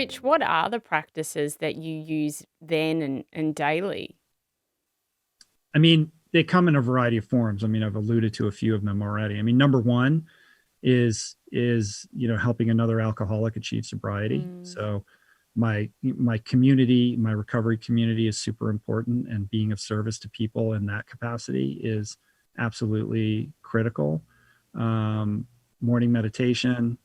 Rich, what are the practices that you use then and daily? I mean, they come in a variety of forms. I mean, I've alluded to a few of them already. I mean, number one is helping another alcoholic achieve sobriety. Mm, So my community, my recovery community is super important, and being of service to people in that capacity is absolutely critical. Um, Morning meditation,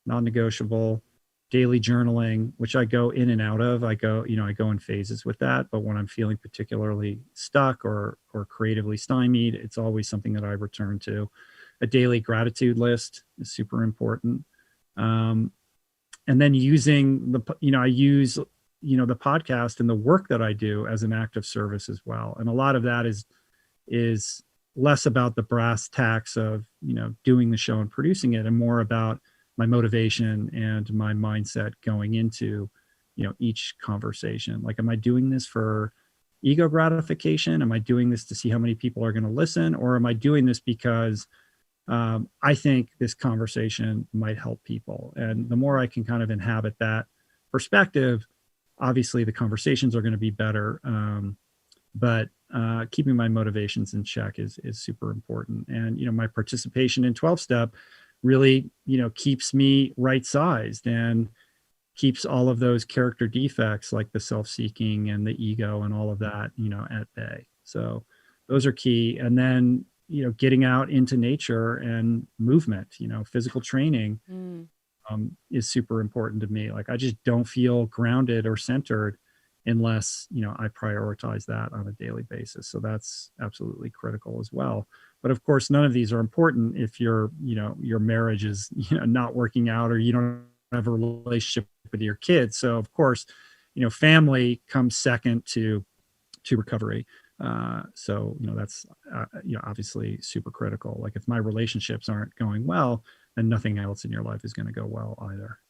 non-negotiable. Daily journaling, which I go in and out of. I go in phases with that, but when I'm feeling particularly stuck or creatively stymied, it's always something that I return to. A daily gratitude list is super important. Um, and then using I use the podcast and the work that I do as an act of service as well. And a lot of that is less about the brass tacks of doing the show and producing it, and more about my motivation and my mindset going into each conversation. Like, am I doing this for ego gratification? Am I doing this to see how many people are going to listen, or am I doing this because I think this conversation might help people? And the more I can kind of inhabit that perspective, obviously the conversations are going to be better. But keeping my motivations in check is super important. And my participation in 12 step really keeps me right sized and keeps all of those character defects like the self-seeking and the ego and all of that at bay. So those are key. And then getting out into nature and movement, physical training mm. is super important to me. Like, I just don't feel grounded or centered unless I prioritize that on a daily basis. So that's absolutely critical as well. But of course, none of these are important if your marriage is not working out, or you don't have a relationship with your kids. So of course, family comes second to recovery. So that's obviously super critical. Like, if my relationships aren't going well, then nothing else in your life is going to go well either.